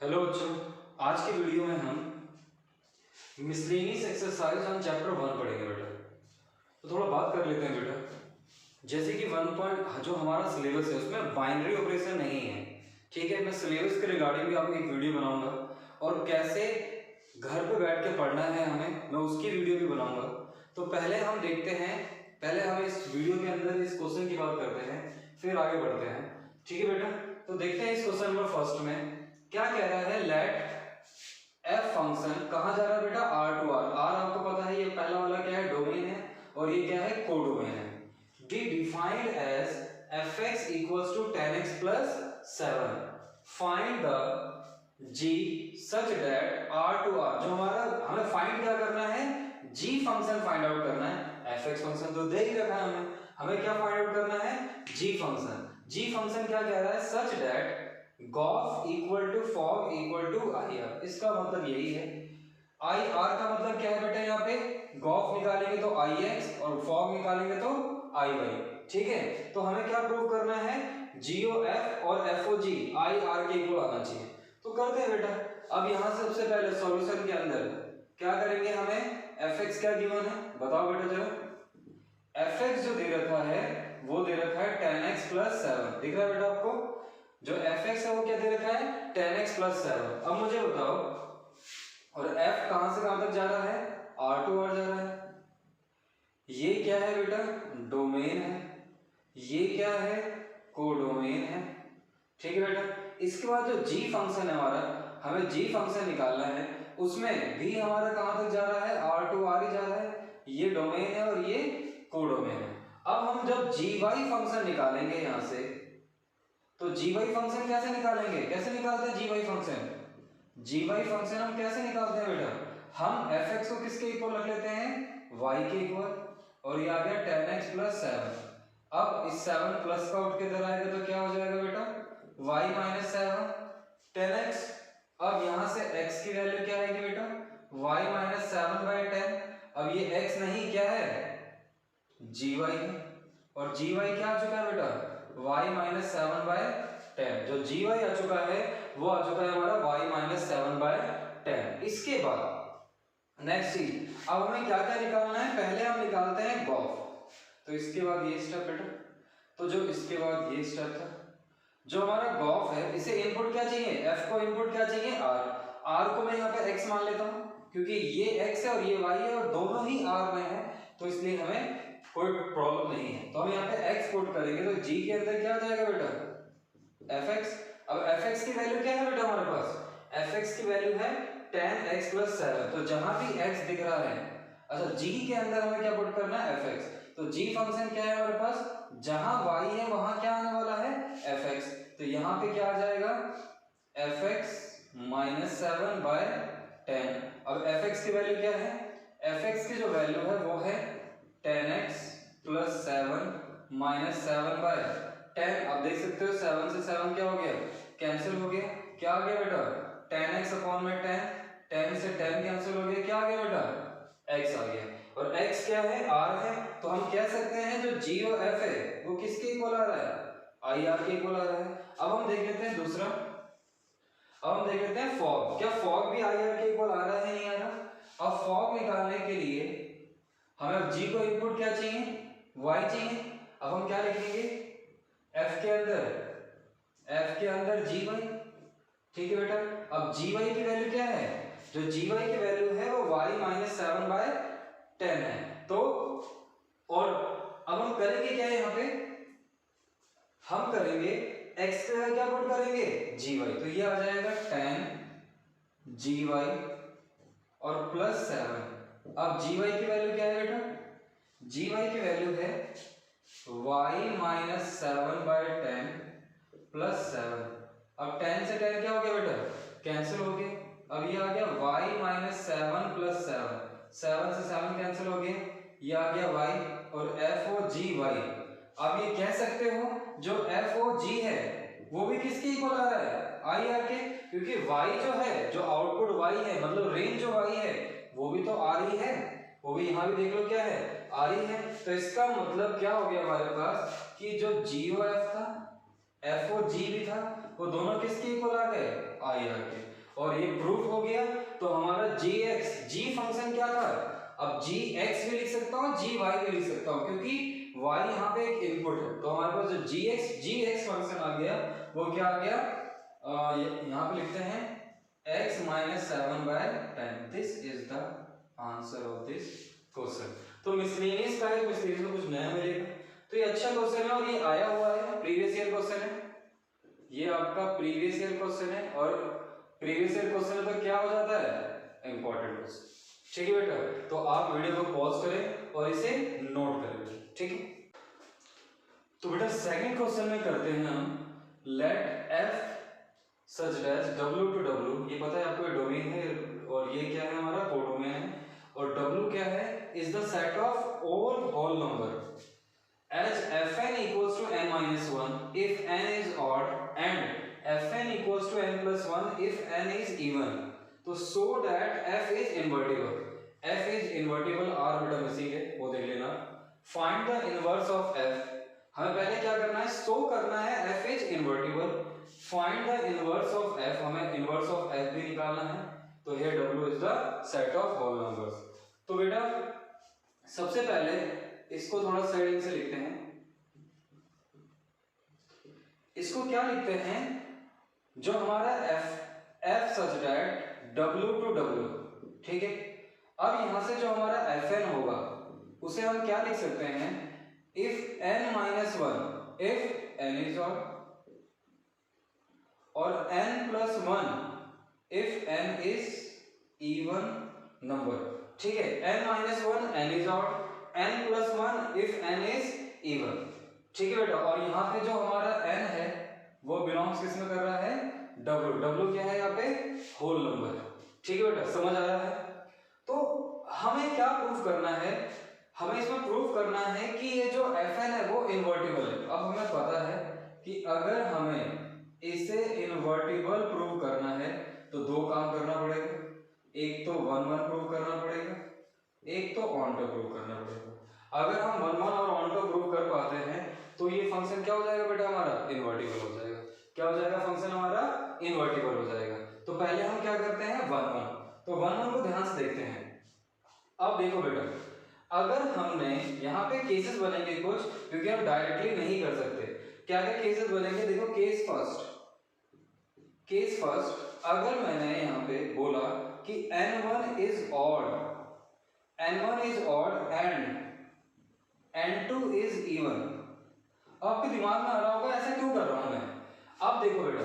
Hello बच्चों, आज की वीडियो में हम मिसलेनियस एक्सरसाइज ऑन चैप्टर 1 पढ़ेंगे बेटा। तो थोड़ा बात कर लेते हैं बेटा। जैसे कि 1 पॉइंट जो हमारा सिलेबस है उसमें बाइनरी ऑपरेशन नहीं है, ठीक है। मैं सिलेबस के रिगार्डिंग भी आपको एक वीडियो बनाऊंगा और कैसे घर पे बैठ के पढ़ना है हमें, मैं उसकी वीडियो भी बनाऊंगा। तो पहले हम देखते हैं, पहले हम इस वीडियो के अंदर इस क्वेश्चन की बात करते हैं, फिर आगे बढ़ते हैं, ठीक है बेटा। तो देखते हैं इस क्वेश्चन नंबर फर्स्ट में क्या कह रहा है। लेट एफ फंक्शन कहाँ जा रहा है बेटा, आर टू आर। आर आपको पता है ये पहला वाला क्या है, डोमेन है, और ये क्या है, कोडोमेन है। Be defined as f x equals to 10x plus 7। Find the g such that R to R. जो हमारा हमें फाइंड क्या करना है, जी फंक्शन फाइंड आउट करना है। एफ एक्स फंक्शन तो दे ही रखा है हमें क्या फाइंड आउट करना है, जी फंक्शन। जी फंक्शन क्या कह रहा है, such that gof equal to fog equal to I R. इसका मतलब यही है। आई आर का मतलब क्या है बेटा, यहाँ पे गॉफ निकालेंगे तो आई एक्स और फॉग निकालेंगे तो आई वाई, ठीक है। तो हमें क्या प्रूव करना है, जीओ एफ और f o g I R के इक्वल आना चाहिए। तो करते हैं बेटा। अब यहाँ से सबसे पहले सॉल्यूशन के अंदर क्या करेंगे, हमें एफ एक्स क्या गिवन है बताओ बेटा जरा। एफ एक्स जो दे रखा है वो दे रखा है 10x प्लस 7, दिख रहा है बेटा आपको। जो एफ एक्स है वो क्या दे रखा है, 10x प्लस 7। अब मुझे बताओ, और f कहां से कहां तक जा रहा है, r टू r जा रहा है। ये क्या है बेटा, डोमेन है, ये क्या है, कोडोमेन है, ठीक है बेटा। इसके बाद जो g फंक्शन है हमारा, हमें g फंक्शन निकालना है, उसमें भी हमारा कहां तक जा रहा है, r टू r ही जा रहा है। ये डोमेन है और ये कोडोमेन है। अब हम जब gy फंक्शन निकालेंगे यहां से, तो gy फंक्शन कैसे निकालेंगे, कैसे निकालते हैं gy फंक्शन। gy फंक्शन हम कैसे निकालते हैं बेटा, हम fx को किसके इक्वल रख लेते हैं, y के इक्वल, और ये आ गया 10x प्लस 7। अब इस 7 प्लस का उठ के इधर आएगा तो क्या हो जाएगा बेटा, y माइनस 7 10x। अब यहां से x की वैल्यू क्या आएगी बेटा, y माइनस 7/10। अब ये x नहीं क्या है, gy है, और gy क्या आ चुका है बेटा, y माइनस 7/10। जो gy आ चुका है वो आ चुका है हमारा y माइनस 7/10। इसके बाद नेक्स्ट चीज, अब हमें क्या क्या निकालना है, पहले हम निकालते हैं गॉफ। तो इसके बाद ये स्टेप बेटा, तो जो इसके बाद ये स्टेप था, जो हमारा गॉफ है इसे इनपुट क्या चाहिए, f को इनपुट क्या चाहिए, r को मैं यहाँ पे x मान लेता हूँ क्योंकि ये x है और ये y है और दोनों ही r में है, तो इसलिए हमें कोई प्रॉब्लम नहीं है। तो हम यहाँ पे x पुट करेंगे तो g के अंदर क्या आ जाएगा बेटा, fx। अब fx की वैल्यू क्या है बेटा हमारे पास, fx की वैल्यू है 10x प्लस 7। तो जहां भी x दिख रहा है, अच्छा g के अंदर हमें क्या पुट करना है, fx। तो g फंक्शन क्या है हमारे पास, जहां y है वहां क्या आने वाला है, fx। तो यहाँ पे क्या आ जाएगा, fx माइनस 7/10। अब fx की वैल्यू क्या है, fx की जो वैल्यू है वो है 10x प्लस 7 माइनस 7/10। अब देख सकते हो 7 से 7 क्या हो गया, कैंसिल हो गया। क्या आ गया बेटा, 10x अपॉन में 10, 10 से 10 कैंसिल हो गया, क्या आ गया बेटा, x आ गया। और x क्या है, r है। तो हम कह सकते हैं जो g और f है वो किसके इक्वल आ रहा है, आई आर के इक्वल आ रहा है। अब हम देख लेते हैं दूसरा, अब हम देख लेते हैं फॉग। क्या फॉग भी आई आर के इक्वल आ रहा है, नहीं आ रहा। अब फॉग निकालने के लिए हमें g को इनपुट क्या चाहिए, y चाहिए। अब हम क्या लिखेंगे, f के अंदर gy, ठीक है बेटा। अब gy की वैल्यू क्या है, जो gy की वैल्यू है वो y माइनस 7/10 है। तो और अब हम करेंगे क्या यहाँ पे, हम करेंगे x का क्या पुट करेंगे, gy। तो ये आ जाएगा 10 gy और प्लस 7। अब gy की वैल्यू क्या है बेटा, gy की वैल्यू है y माइनस 7/10 प्लस 7। अब 10 से 10 क्या हो गया बेटा, कैंसिल हो गया। अब ये आ गया y माइनस 7 प्लस 7, 7 से 7 कैंसिल हो गया, ये आ गया y और एफ ओ जी वाई। अब ये कह सकते हो जो एफ ओ जी है वो भी किसके इक्वल आ रहा है, आई आर के, क्योंकि y जो है, जो आउटपुट y है, मतलब रेंज जो y है वो भी तो आर ही है, वो भी यहाँ भी देख लो क्या है, आर ही है। तो इसका मतलब क्या हो गया हमारे पास कि जो GOF था, FOG भी था, वो दोनों किसके इक्वल आ गए, आई आर के। और ये प्रूफ हो गया। तो हमारा जी फंक्शन क्या था, अब जी एक्स भी लिख सकता हूँ, जी वाई भी लिख सकता हूँ, क्योंकि वाई यहाँ पे एक इनपुट है। तो हमारे पास जो जी एक्स फंक्शन आ गया वो क्या आ गया, यहाँ पे लिखते हैं x - 7/10। This is the answer of this question. तो मिसलेनियस का है, मिसलेनियस में कुछ नया मिलेगा। तो ये अच्छा क्वेश्चन है और ये आया हुआ है, प्रीवियस ईयर क्वेश्चन है, ये आपका प्रीवियस ईयर क्वेश्चन है। और प्रीवियस ईयर क्वेश्चन तो क्या हो जाता है, इंपॉर्टेंट क्वेश्चन। ठीक है बेटा, तो आप वीडियो को पॉज करें और इसे नोट करें, ठीक है। तो बेटा सेकंड क्वेश्चन में करते हैं हम, let f such dash W to W, ये पता है आपको डोमेन है और ये क्या है हमारा कोडोमेन है, और W क्या है, is the set of all whole number as fn equals to n-1 if n is odd and fn equals to n+1 if n is even। तो so that f is invertible, f is invertible, r बेटा missing है वो देख लेना। find the inverse of f, हमें पहले क्या करना है, शो करना है f is invertible। find the inverse of f, हमें inverse of f भी निकालना है। तो here w is the set of whole numbers। तो बेटा सबसे पहले इसको थोड़ा साइड से लिखते हैं, इसको क्या लिखते हैं, जो हमारा f such that W to W, ठीक है। अब यहां से जो हमारा fn होगा उसे हम क्या लिख सकते हैं, if n-1 if n is odd और n+1 if n is even number, ठीक है। n-1 n is odd, n+1 if n is even, ठीक है बेटा। और यहाँ पे जो हमारा n है वो बिलोंग्स किस में कर रहा है, W क्या है यहाँ पे, होल नंबर, ठीक है बेटा, समझ आ रहा है। तो हमें क्या प्रूफ करना है, हमें इसमें प्रूफ करना है कि ये जो fn है वो इन्वर्टिबल है। अब हमें पता है कि अगर हमें इसे इन्वर्टिबल प्रूव करना है तो दो काम करना पड़ेगा, एक तो 1 प्रूव करना पड़ेगा, एक तो ऑन टू प्रूव करना पड़ेगा। अगर हम 1 और ऑन टू प्रूव कर पाते हैं तो ये फंक्शन क्या हो जाएगा बेटा, हमारा इन्वर्टिबल हो जाएगा। क्या हो जाएगा, फंक्शन हमारा इन्वर्टिबल हो जाएगा। तो पहले हम क्या करते हैं, 1 तो 1 को ध्यान से देखते हैं। अब देखो बेटा, अगर हमने यहाँ पे केसेस बनेंगे कुछ, क्योंकि हम डायरेक्टली नहीं कर सकते। क्या क्या केसेस बनेंगे, देखो केस फर्स्ट, अगर मैंने यहाँ पे बोला कि n1 is odd and n2 is even, आपके दिमाग में आ रहा होगा ऐसा क्यों कर रहा हूं मैं। अब देखो बेटा,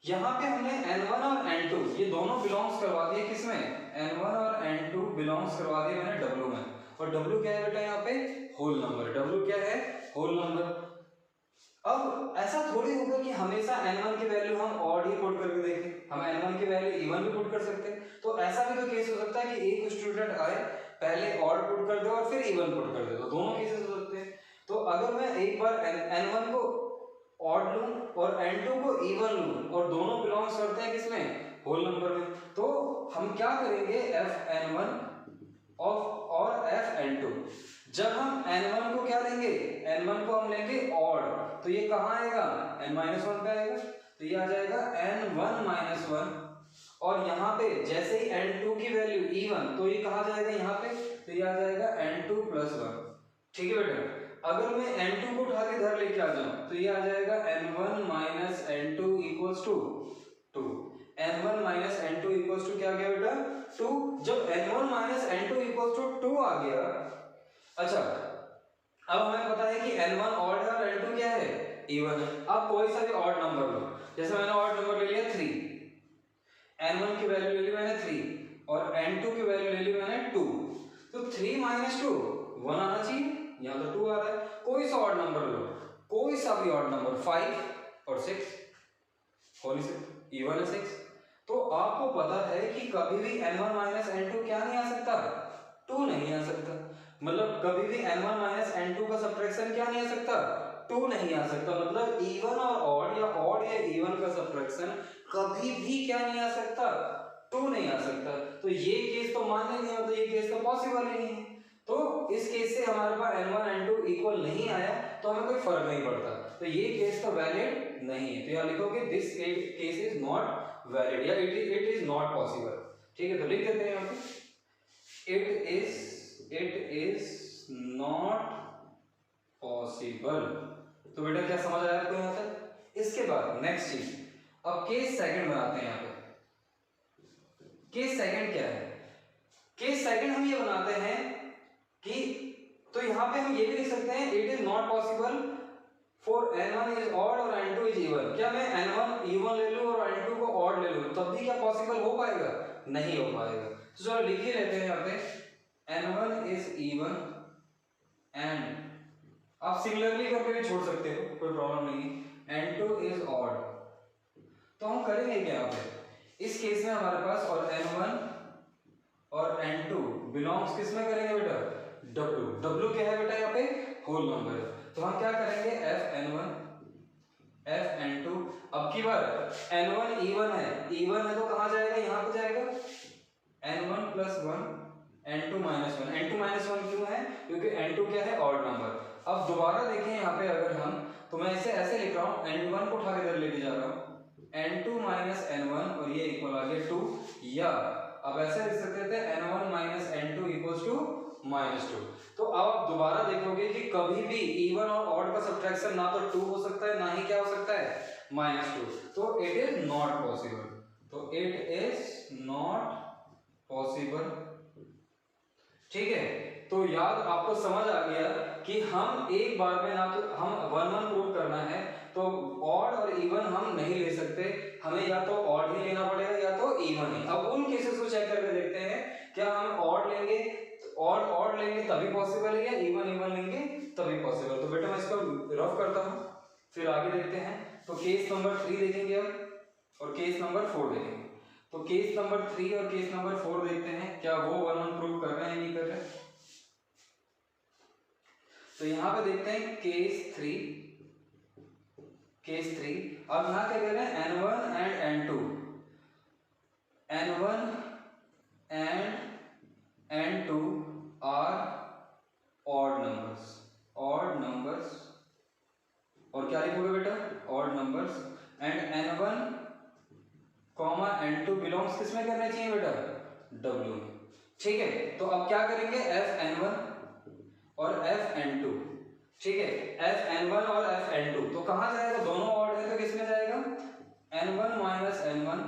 यहाँ पे हमने n1 और n2 ये दोनों बिलोंग्स करवा दिए किसमें, n1 और n2 बिलोंग्स करवा दिए मैंने W में। और W क्या है बेटा, यहाँ पे होल नंबर, W क्या है, होल नंबर। अब ऐसा थोड़ी होगा कि हमेशा n1 की वैल्यू हम ऑड ही पुट करके देखें, हम n1 की वैल्यू इवन भी पुट कर सकते हैं। तो ऐसा भी तो केस हो सकता है कि एक स्टूडेंट आए, पहले ऑड पुट कर दे और फिर इवन पुट कर दे, तो दोनों केसेस हो सकते हैं। तो अगर मैं एक बार n1 को ऑड लूं और n2 को इवन लूं और दोनों बिलोंग्स करते हैं किसमें, होल नंबर में, तो हम क्या करेंगे, fn1 और fn2। जब हम n1 को क्या लेंगे, n1 को हम लेंगे ऑड, तो ये कहाँ आएगा, n-1 पे आएगा। तो ये आ जाएगा n1 - 1, और यहाँ पे जैसे ही n2 की वैल्यू इवन, तो ये कहाँ जाएगा, यहाँ पे, तो ये आ जाएगा n2 + 1, ठीक है बेटा। अगर मैं n2 को उठा के इधर लेके आ जाऊं तो ये आ जाएगा n1 - n2 = 2, n1 - n2 = क्या गया बेटा, 2। जब n1 - n2 = 2 आ गया, अच्छा अब हमें पता है कि n1 ऑड है और n2 क्या है, इवन है। अब कोई सा भी ऑड नंबर लो, जैसे मैंने ऑड नंबर ले लिया 3, n1 की वैल्यू ले ली मैंने 3 और n2 की वैल्यू ले ली मैंने 2, तो 3 - 2 1 आना चाहिए, यहाँ तो 2 आ रहा है। कोई सा ऑड नंबर लो, कोई सा भी ऑड नंबर, 5 और 6 होल इवन है 6। तो आपको पता है कि कभी भी n1 - n2 क्या नहीं आ सकता, 2 नहीं आ सकता। मतलब कभी भी n1 - n2 का सब्ट्रैक्शन क्या नहीं आ सकता, 2 नहीं आ सकता। मतलब इवन और ऑड या इवन का सब्ट्रैक्शन कभी भी क्या नहीं आ सकता, 2 नहीं आ सकता। तो ये केस तो मानने नहीं, मतलब ये केस तो पॉसिबल ही नहीं है। तो इस केस से हमारे पास n1 n2 इक्वल नहीं आया तो हमें कोई फर्क नहीं पड़ता, तो ये केस तो वैलिड नहीं है। तो यहाँ लिखोगे this case is not valid या इट इज नॉट पॉसिबल। ठीक है, तो लिख देते हैं यहाँ पे इट इज नॉट पॉसिबल। तो बेटा क्या समझ आया आपको यहाँ तक? इसके बाद नेक्स्ट चीज, अब केस सेकंड बनाते हैं यहाँ पे। केस सेकंड क्या है? केस सेकंड हम ये बनाते हैं कि तो यहाँ पे हम ये भी लिख सकते हैं it is not possible for n1 is odd और n2 इज इवन। क्या मैं n1 इवन ले लूं और n2 को ऑड ले लूं तब भी क्या पॉसिबल हो पाएगा? नहीं हो पाएगा। तो चलो लिख ही लेते हैं यहाँ पे n1 इज इवन एंड आप सिमिलरली करके भी छोड़ सकते हो, कोई प्रॉब्लम नहीं है, n2 इज ऑड। तो हम करेंगे क्या यहाँ पे? इस केस में हमारे पास और n1 और n2 बिलोंग्स किस में करेंगे बेटा? w। w क्या है बेटा यहाँ पे? होल नंबर है। तो हम क्या करेंगे fn1 fn2। अब की बार n1 इवन है, इवन है तो कहाँ जाएगा? यहाँ पे जाएगा n1 plus 1 n2 minus 1। n2 minus 1 क्यों है? क्योंकि n2 क्या है? Odd number. अब दोबारा देखें यहाँ पे अगर हम, तो मैं इसे ऐसे लिख रहा हूँ, n1 को उठा के इधर लेके जा रहा हूँ, n2 माइनस n1 और ये इक्वल आ गया 2, या अब ऐसे लिख सकते थे n1 minus n2 equals to -2। तो अब आप दोबारा देखोगे कि कभी भी इवन और ऑड का सब्ट्रैक्शन ना तो 2 हो सकता है ना ही क्या हो सकता है? -2। तो इट इज नॉट पॉसिबल। तो इट इज नॉट पॉसिबल। ठीक है, तो याद आपको समझ आ गया कि हम एक बार में ना तो हम 1 प्रूव करना है तो ऑड और इवन हम नहीं ले सकते, हमें या तो ऑड ही लेना पड़ेगा या तो इवन ही। अब उन केसेस को चेक करके देखते हैं, क्या हम ऑड लेंगे ऑड लेंगे तभी पॉसिबल है या इवन लेंगे तभी पॉसिबल। तो बेटा मैं इसको रफ करता हूँ, फिर आगे देखते हैं। तो केस नंबर 3 देखेंगे अब और केस नंबर 4 देखेंगे। तो केस नंबर 3 और केस नंबर 4 देखते हैं क्या वो 1 प्रूव कर रहे हैं नहीं कर रहे। तो यहाँ पे देखते हैं केस 3। अब यहाँ क्या कह रहे हैं? n1 and n2, n1 and n2 are odd numbers और क्या लिखोगे बेटा? Odd numbers. And n1 comma n2 belongs किस में करने चाहिए बेटा? w में। ठीक है, तो अब क्या करेंगे? fn1 और fn2। ठीक है, fn1 और fn2 तो कहाँ जाएगा? दोनों ऑड है तो किस में जाएगा? n1 minus n1,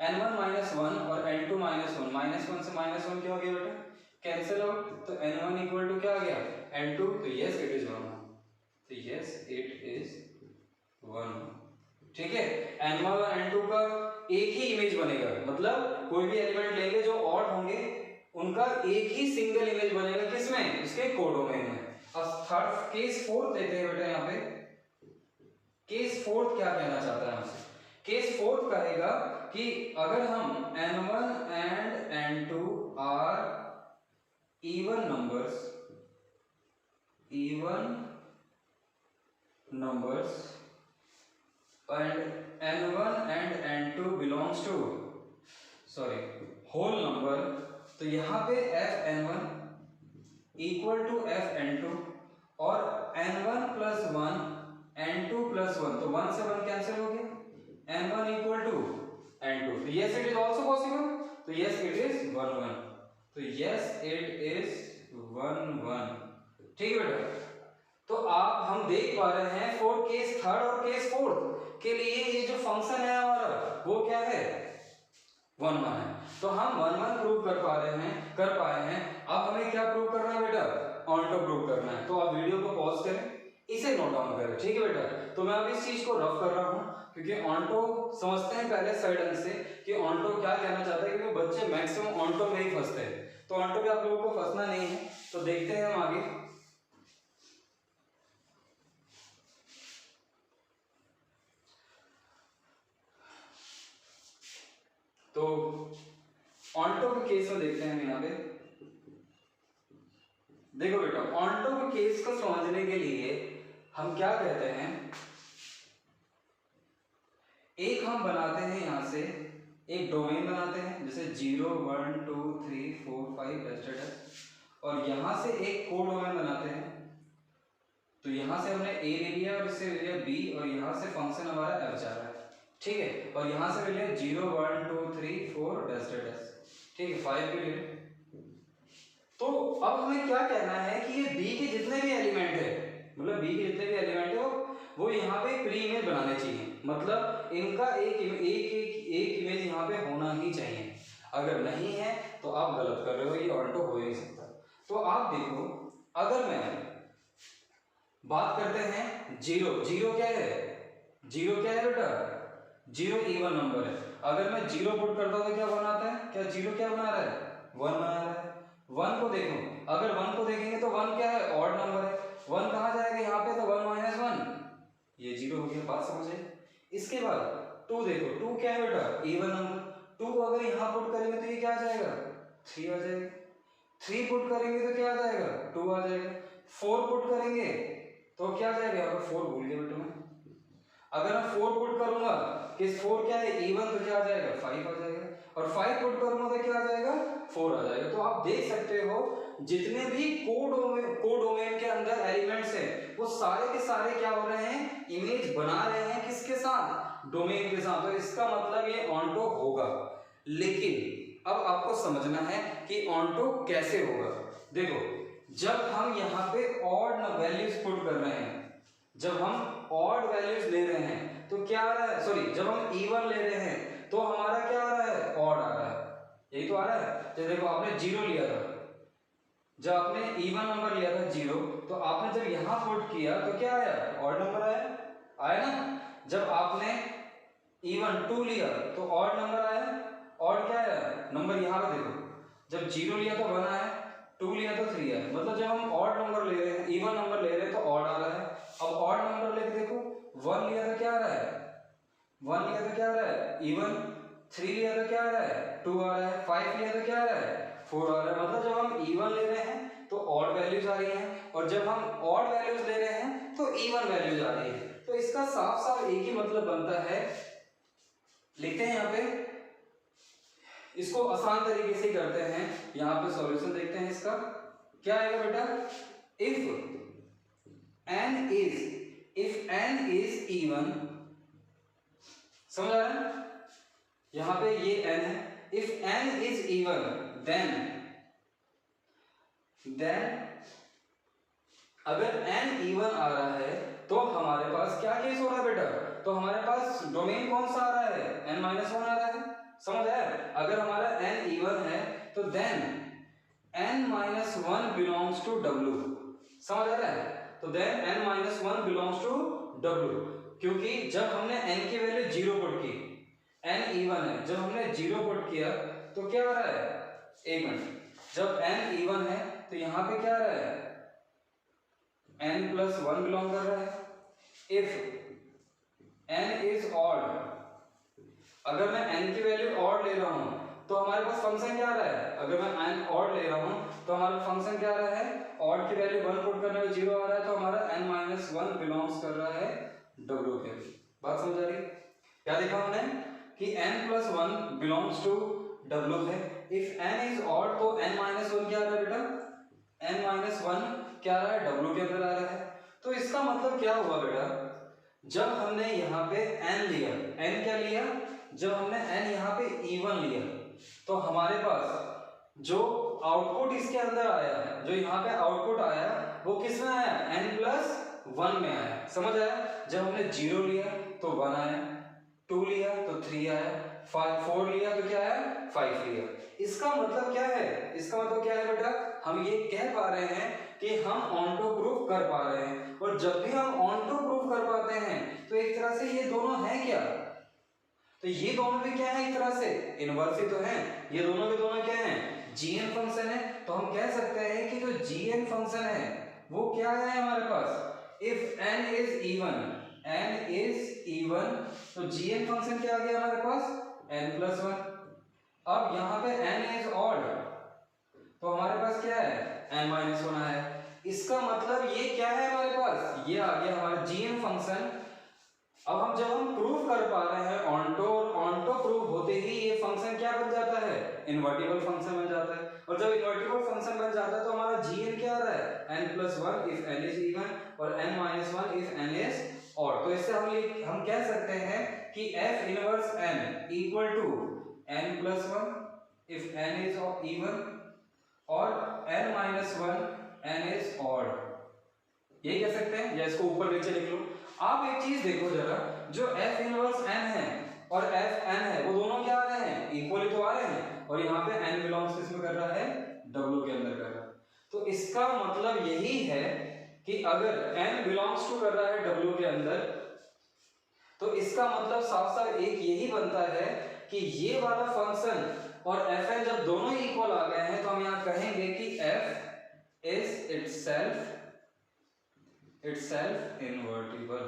n1 minus 1 और n2 माइनस 1। माइनस 1 से माइनस 1 क्या हो गया बेटा? Cancel out. तो n1 इक्वल टू क्या आ गया? n2। तो यस इट इज 1। तो यस इट इज 1। ठीक है, n1 और n2 का एक ही इमेज बनेगा, मतलब कोई भी एलिमेंट लेंगे जो ऑड होंगे उनका एक ही सिंगल इमेज बनेगा किसमें? इसके कोडोमेन में। अब थर्ड केस 4 देते हैं बेटा। यहाँ पे केस 4 क्या कहना चाहता है हमसे? केस 4 कहेगा कि अगर हम n1 and n2 are even numbers and n1 and n2 belongs to whole number, तो यहाँ पे fn1 इक्वल टू fn2 और n1 प्लस 1 n2 प्लस 1, तो 1 से 1 कैंसिल हो गया, n1 इक्वल टू n2। तो yes it is also possible. तो यस इट इज 1 1। तो यस इट इज 1 1। ठीक है बेटा, तो आप हम देख पा रहे हैं फॉर केस थर्ड और केस फोर्थ के लिए ये जो फंक्शन है हमारा वो क्या है? 1 1 है। तो हम 1 1 प्रूव कर पाए हैं। अब हमें क्या प्रूव करना है बेटा? ऑनटो प्रूव करना है। तो आप वीडियो को पॉज करें, इसे नोट डाउन करें। ठीक है बेटा, तो मैं अब इस चीज को रफ कर रहा हूँ क्योंकि ऑनटो समझते हैं पहले साइड ढंग से कि ऑनटो क्या कहना चाहता है, क्योंकि बच्चे मैक्सिमम ऑनटो में ही फंसते हैं। तो ऑनटो पे आप लोगों को फंसना नहीं है। तो देखते हैं हम आगे। तो ऑनटो के केस में देखते हैं यहाँ पे। देखो बेटा, ऑनटो के केस को समझने के लिए हम क्या कहते हैं, एक हम बनाते हैं यहां से एक डोमेन बनाते हैं जैसे 0 1 2 3 4 5 etc. और यहां से एक को डोमेन बनाते हैं। तो यहां से हमने a ले लिया और इससे ले लिया b और यहां से फंक्शन हमारा f जा रहा है। ठीक है, और यहाँ से मिले 0 1 2 3 4 डैश डैश डैश, ठीक है 5 भी ले लें। तो अब हमें क्या कहना है कि ये बी के जितने भी एलिमेंट है, मतलब बी के जितने भी एलिमेंट है वो यहाँ पे प्री इमेज बनाने चाहिए, मतलब इनका एक इमेज यहाँ पे होना ही चाहिए। अगर नहीं है तो आप गलत कर रहे हो, ये ऑल्टो हो ही नहीं सकता। तो आप देखो, अगर मैं बात करते हैं जीरो, जीरो क्या है, जीरो क्या है बेटा, जीरो इवन नंबर है। अगर मैं जीरो पुट करता हूं तो क्या बनाता है, क्या जीरो क्या बना रहा है, वन बना रहा है। वन को देखो, अगर वन को देखेंगे तो वन क्या है, ऑड नंबर है। वन कहाँ जाएगा यहाँ पे, तो वन माइनस वन, ये जीरो हो गया, बात समझे। इसके बाद टू देखो, टू क्या है बेटा, इवन नंबर। टू अगर यहाँ पुट करेंगे तो ये क्या आ जाएगा, थ्री आ जाएगा। थ्री पुट करेंगे तो क्या आ जाएगा, टू आ जाएगा। फोर पुट करेंगे तो क्या आ जाएगा, यहाँ पर फोर भूल गया बेटा मैं। अगर मैं फोर पुट करूंगा कि फोर क्या है, इवन, तो क्या आ जाएगा, फाइव आ जाएगा। और फाइव पुट करूंगा तो क्या आ जाएगा, फोर आ जाएगा। तो आप देख सकते हो जितने भी कोडोमेन के अंदर एलिमेंट्स हैं वो सारे के सारे क्या हो रहे हैं, इमेज बना रहे हैं किसके साथ, डोमेन के साथ। तो इसका मतलब ये ऑन्टो होगा। लेकिन अब आपको समझना है कि ऑन्टो कैसे होगा। देखो, जब हम यहाँ पे ऑड वैल्यूज पुट कर रहे हैं, जब हम ऑड वैल्यूज ले रहे हैं तो क्या आ रहा है, सॉरी, जब हम इवन ले रहे हैं तो हमारा क्या आ रहा है, ऑड आ रहा है। यही तो आ रहा है। तो देखो, आपने जीरो लिया था, जब आपने इवन नंबर लिया था जीरो, तो आपने जब यहाँ पुट किया तो क्या आया, ऑड नंबर आया, आया ना। जब आपने इवन टू लिया तो ऑड नंबर आया, ऑड क्या आया, नंबर यहाँ पे देखो, जब जीरो लिया तो वन आया, टू लिया तो थ्री आया। मतलब जब हम ऑड नंबर ले रहे हैं, इवन नंबर ले रहे हैं तो ऑड आ रहा है। अब ऑड नंबर लेके देखो, वन लिया तो क्या आ रहा है, वन लिया तो क्या आ रहा है, इवन। थ्री लिया तो क्या आ रहा है, टू आ रहा है। फाइव लिया तो क्या आ रहा है, फोर आ रहा है। मतलब जब हम इवन ले रहे हैं तो ऑड वैल्यूज आ रही हैं, और जब हम ऑड वैल्यूज ले रहे हैं तो इवन वैल्यूज आ रही है। तो इसका साफ साफ एक ही मतलब बनता है, लिखते हैं यहाँ पे, इसको आसान तरीके से करते हैं। यहाँ पे सॉल्यूशन देखते हैं इसका, क्या आएगा बेटा, इफ n is even, समझ आ रहा है, यहाँ पे ये n है। if n is even then अगर n इवन आ रहा है तो हमारे पास क्या केस हो रहा है बेटा, तो हमारे पास डोमेन कौन सा आ रहा है, n-1 आ रहा है। समझ आया, अगर हमारा n इवन है तो then n-1 belongs to w। समझ आ रहा है, तो then n-1 belongs to w, क्योंकि जब हमने n की वैल्यू जीरो पुट की, n इवन है, जब हमने जीरो पुट किया तो क्या आ रहा है, एक मिनट, जब n इवन है तो यहाँ पे क्या आ रहा है, n+1 बिलोंग कर रहा है। इफ n इज ऑड, अगर मैं n की वैल्यू ऑड ले रहा हूँ तो हमारे पास फंक्शन क्या आ रहा है, अगर मैं n ऑड ले रहा हूँ तो हमारा फंक्शन क्या आ रहा है, ऑड की वैल्यू 1 पुट करने में 0 आ रहा है, तो हमारा n-1 बिलोंग्स कर रहा है w के। बात समझ आ रही, क्या देखा हमने कि n+1 बिलोंग्स टू w है। इफ n इज ऑड तो n-1 क्या आ रहा है बेटा, n-1 क्या आ रहा है, w के अंदर आ रहा है। तो इसका मतलब क्या हुआ बेटा, जब हमने यहाँ पे n लिया, n क्या लिया, जब हमने n यहाँ पे इवन लिया तो हमारे पास जो आउटपुट इसके अंदर आया है, जो यहाँ पे आउटपुट आया वो किस में आया, n+1 में आया। समझ आया, जब हमने 0 लिया तो 1 आया, 2 लिया तो 3 आया, 4 लिया तो क्या आया, 5 लिया। इसका मतलब क्या है, इसका मतलब क्या है बेटा, हम ये कह पा रहे हैं कि हम ऑन्टो प्रूफ कर पा रहे हैं। और जब भी हम ऑन्टो प्रूफ कर पाते हैं तो एक तरह से ये दोनों हैं क्या, तो ये दोनों भी क्या है, एक तरह से इनवर्स ही तो हैं। ये दोनों के दोनों क्या हैं, gn फंक्शन है। तो हम कह सकते हैं कि जो gn फंक्शन है वो क्या है हमारे पास, इफ n इज इवन, तो gn फंक्शन क्या आ गया हमारे पास, n+1। अब यहाँ पे n इज ऑड तो हमारे पास क्या है, n-1 है। इसका मतलब ये क्या है हमारे पास, ये आ गया हमारा gn फंक्शन। अब हम जब हम प्रूफ कर पा रहे हैं ऑन्टो प्रूफ होते ही ये फंक्शन क्या बन जाता है, इन्वर्टिबल फंक्शन बन जाता है। और जब इन्वर्टिबल फंक्शन बन जाता है तो हमारा gn क्या आ रहा है, n+1 if n is even और n-1 इफ n इज और तो इससे हम कह सकते हैं कि f inverse n equal to n plus 1 if n is even और n minus 1 n is odd, यही कह सकते हैं, या इसको ऊपर नीचे लिख लो। आप एक चीज देखो जरा, जो f इनवर्स n है और f n है वो दोनों क्या आ रहे हैं, इक्वली तो आ रहे हैं, और यहाँ पे n बिलोंग्स किसमें कर रहा है, w के अंदर कर रहा है। तो इसका मतलब यही है कि अगर n बिलोंग्स टू कर रहा है w के अंदर, तो इसका मतलब साफ साफ एक यही बनता है कि ये वाला फंक्शन और fn जब दोनों इक्वल आ गए हैं तो हम यहाँ कहेंगे कि f इज इटसेल्फ इनवर्टिबल।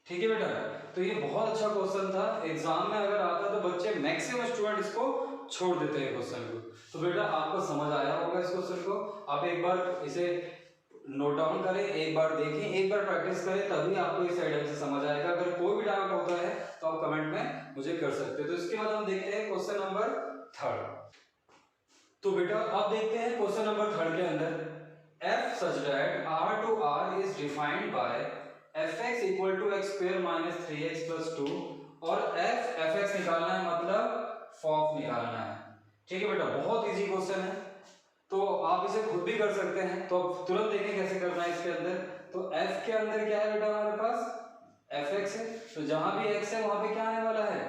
ठीक है बेटा, तो ये बहुत अच्छा क्वेश्चन था, एग्जाम में अगर आता तो बच्चे मैक्सिमम स्टूडेंट इसको छोड़ देते हैं क्वेश्चन को। तो बेटा आपको समझ आया होगा इस क्वेश्चन को, आप एक बार इसे नोट डाउन करें, एक बार देखें, एक बार प्रैक्टिस करें, तभी आपको इस आइडिया से समझ आएगा। अगर कोई भी डाउट होता है तो आप कमेंट में मुझे कर सकते हैं। तो इसके बाद हम देखते हैं क्वेश्चन नंबर 3। तो बेटा अब देखते हैं क्वेश्चन नंबर 3 के अंदर f such that r to r is defined by fx equal to x square minus 3x plus 2 और fx निकालना है, मतलब फॉफ निकालना है। ठीक है बेटा, बहुत इजी क्वेश्चन है, तो आप इसे खुद भी कर सकते हैं। तो अब तुरंत देखें कैसे करना है इसके अंदर। तो f के अंदर क्या है बेटा, हमारे पास fx है, तो जहां भी x है वहां पे क्या आने वाला है,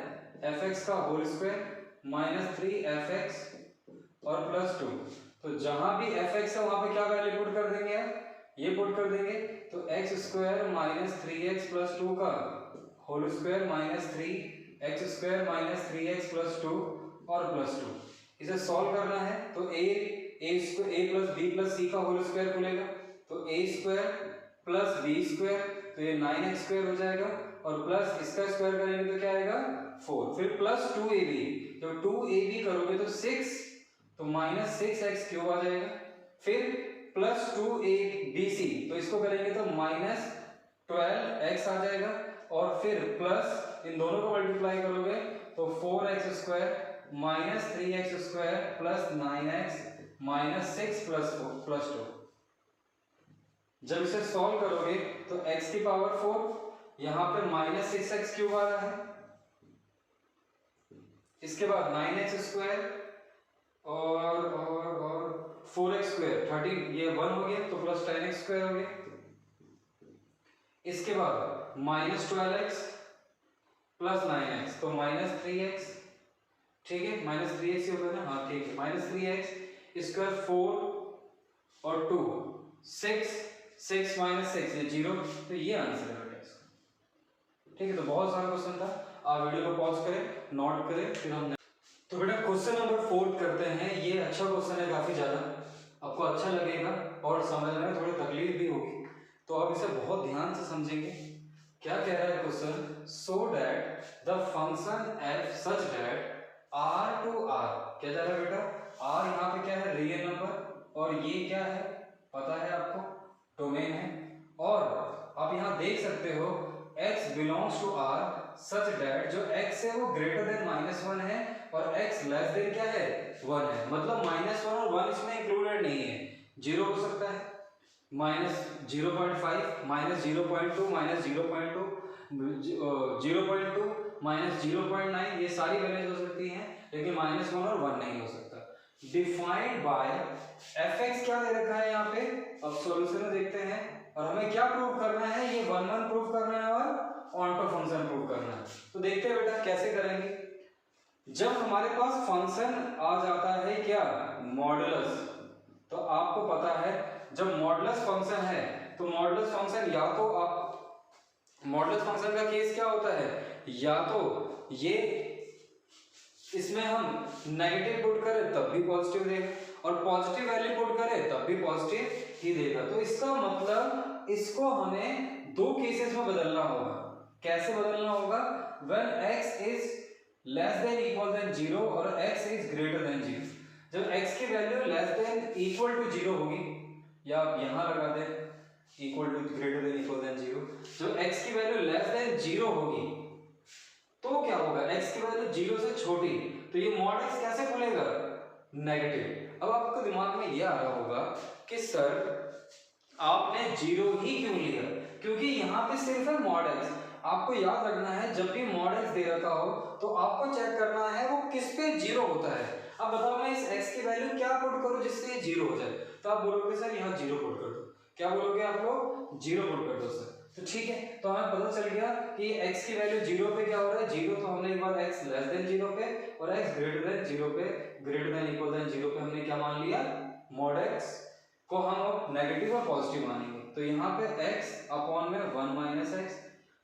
fx का होल स्क्वायर माइनस 3fx और प्लस 2। तो जहां भी fx है वहां पे क्या वैल्यू पुट कर देंगे, ये पुट कर देंगे, तो x square minus 3x plus 2 का whole square minus 3x square minus 3x plus 2 और प्लस 2। इसे सॉल्व करना है तो a plus b plus c का होल स्क्वायर खुलेगा, तो a square plus b square, तो ये 9x स्क्वायर हो जाएगा, और प्लस इसका स्क्वायर करेंगे तो क्या आएगा 4, फिर प्लस 2ab, जब 2ab करोगे तो 6, तो माइनस 6x क्यूब आ जाएगा, फिर प्लस 2abc, तो इसको करेंगे तो माइनस 12x आ जाएगा, और फिर प्लस इन दोनों को मल्टीप्लाई करोगे तो 4x square minus 3x square plus 9x minus 6 plus 2। जब इसे सॉल्व करोगे तो x की पावर 4, यहाँ पे माइनस 6x क्यूब आ रहा है, इसके बाद 9x स्क्वायर और 4x स्क्वायर 13, ये 1 हो गया, तो प्लस 10x स्क्वायर हो गया, इसके बाद माइनस 12x प्लस 9x, तो माइनस 3x। ठीक है, माइनस 3x ही होगा ना, हाँ ठीक है, माइनस 3x स्क्वायर 4 और 2 6 माइनस 6 ये 0, तो ये आंसर है बेटा इसका। ठीक है, तो बहुत सारा क्वेश्चन था, आप वीडियो को पॉज करें, नोट करें, फिर हम तो बेटा क्वेश्चन नंबर 4 करते हैं। ये अच्छा क्वेश्चन है, काफी ज्यादा आपको अच्छा लगेगा और समझने में थोड़ी तकलीफ भी होगी, तो आप इसे बहुत ध्यान से समझेंगे। क्या कह रहा है question, so that the function f such that r to r, क्या जा रहा है बेटा, r यहाँ पे क्या है, रियल नंबर, और ये क्या है पता है आपको, डोमेन है, और आप यहाँ देख सकते हो x belongs to r such that जो x है वो ग्रेटर देन -1 है और x लेस देन क्या है 1 है, मतलब -1 और 1 इसमें इंक्लूडेड नहीं है, 0 हो सकता है, -0.5 -0.2 -0.2 -0.9, ये सारी वैल्यूज हो सकती हैं, लेकिन -1 और 1 नहीं हो सकता। डिफाइंड बाय fx क्या दे रखा है यहाँ पे, अब सॉल्यूशन में देखते हैं, और हमें क्या प्रूव करना है, ये 1 प्रूव करना है और ऑनटो फंक्शन प्रूव करना है। तो देखते हैं बेटा कैसे करेंगे। जब हमारे पास फंक्शन आ जाता है क्या, मॉडुलस, तो आपको पता है जब मॉडुलस फंक्शन है तो मॉडुलस फंक्शन या तो आप मॉडुलस फंक्शन का केस क्या होता है, या तो ये इसमें हम नेगेटिव पुट करें तब भी पॉजिटिव देगा, और पॉजिटिव वैल्यू पुट करें तब भी पॉजिटिव ही देगा। तो इसका मतलब इसको हमें दो केसेस में बदलना होगा। कैसे बदलना होगा, when x is less than equal than 0 और x इज ग्रेटर देन 0। जब x की value less than equal to 0 होगी, या आप यहां लगा दें equal to greater than equal than 0, जब x की वैल्यू लेस देन 0 होगी तो क्या होगा, x की वैल्यू 0 से छोटी, तो ये mod x कैसे खुलेगा, नेगेटिव। अब आपको दिमाग में ये आ रहा होगा कि सर आपने 0 ही क्यों लिया, क्योंकि यहाँ पे सिर्फ है मॉड एक्स। आपको याद रखना है जब भी मॉड एक्स दे रखा हो तो आपको चेक करना है वो किस पे जीरो होता है। अब बताओ मैं इस x की वैल्यू क्या पुट करूं जिससे ये जीरो हो जाए, तो आप बोलोगे सर यहाँ जीरो पुट कर दो। क्या बोलोगे आप लोग? जीरो पुट कर दो सर। तो ठीक है, तो हमें पता चल गया कि x की वैल्यू जीरो पे क्या हो रहा है, जीरो। तो हमने एक बार x लेस देन जीरो पे और x ग्रेटर देन जीरो पे, greater than equal than zero पे हमने क्या मान लिया, मॉड x को हम अब नेगेटिव और पॉजिटिव मानेंगे। तो यहाँ पे x अपॉन में 1 माइनस एक्स,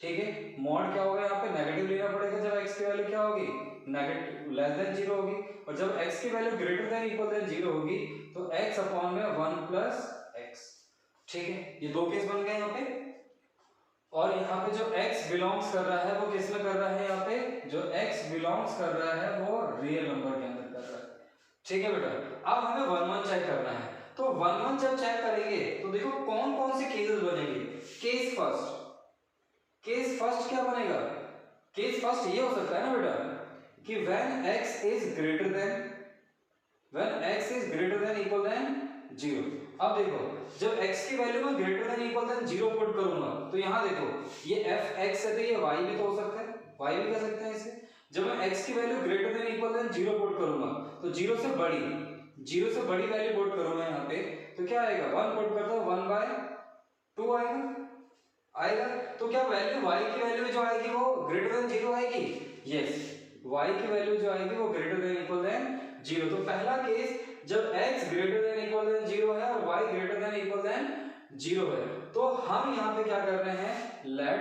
ठीक है। मॉड क्या होगा, यहाँ पे नेगेटिव लेना पड़ेगा जब x की वैल्यू क्या होगी, नेगेटिव लेस देन जीरो होगी, और जब x की value greater than equal than zero होगी तो x अपॉन में 1 प्लस एक्स, ठीक है। ये दो केस बन गए यहाँ पे। और यहाँ पे जो x बिलोंग्स कर रहा है वो किस में कर रहा है, यहाँ पे जो x बिलोंग्स कर रहा है वो रियल नंबर के अंदर कर रहा है, ठीक है बेटा। अब हमें 1 1 चेक करना है, तो 1 1 जब चेक करेंगे तो देखो कौन कौन से केसेस बनेंगे। केस फर्स्ट, केस फर्स्ट क्या बनेगा, केस फर्स्ट ये हो सकता है ना बेटा कि when x is greater than, when x is greater than equal than zero. अब देखो जब x की वैल्यू में greater than equal than zero put करूंगा तो यहाँ देखो ये f(x) है तो ये y भी तो हो सकता है, y भी कह सकते हैं इसे। जब मैं x की value greater than equal than zero put करूंगा तो जीरो से बड़ी वैल्यू पुट करूंगा यहाँ पे तो क्या आएगा, 1 पुट करता हूँ 1/2 आएगा। तो क्या वैल्यू y की वैल्यू जो आएगी वो ग्रेटर देन जीरो आएगी, यस, y की वैल्यू जो आएगी वो greater than equal than zero. तो पहला केस जब x greater than equal than zero है और y greater than equal than zero है, तो हम यहाँ पे क्या कर रहे हैं, let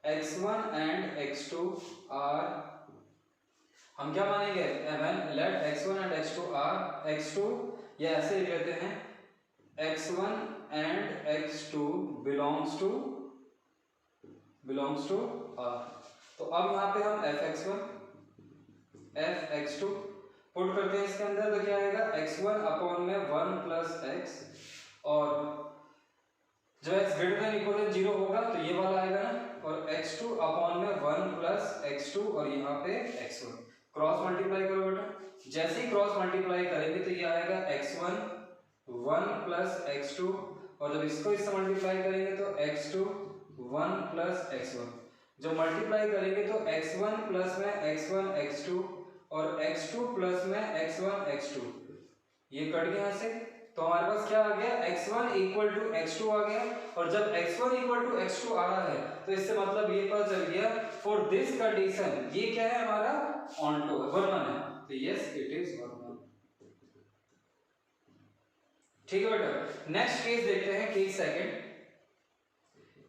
x1 and x2 are, हम क्या मानेंगे, late x1 and x2 are x2, या ऐसे लिख लेते हैं x1 and x2 belongs to r। तो अब यहाँ पे हम fx1 fx2 पुट करते हैं इसके अंदर, तो क्या आएगा, x1 अपॉन में 1 प्लस एक्स, और जब x greater than equal than zero होगा तो ये वाला आएगा ना, और x2 अपॉन में 1 प्लस x2 और यहाँ पे x1 क्रॉस मल्टीप्लाई करो बेटा। जैसे ही क्रॉस मल्टीप्लाई करेंगे तो ये आएगा x1 1 प्लस x2, और जब इसको इससे मल्टीप्लाई करेंगे तो x2 1 प्लस x1। जब मल्टीप्लाई करेंगे तो x1 प्लस में x1 x2 और x2 प्लस में x1 x2, ये कट गया यहाँ से, तो हमारे पास क्या आ गया, x1 इक्वल टू x2 आ गया। और जब x1 इक्वल टू x2 आ रहा है तो इससे मतलब ये पता चल गया फॉर दिस कंडीशन ये क्या है हमारा, ऑन्टो वर्णन है, तो यस इट इज वर्णन, ठीक है बेटा। नेक्स्ट केस देखते हैं, केस सेकंड।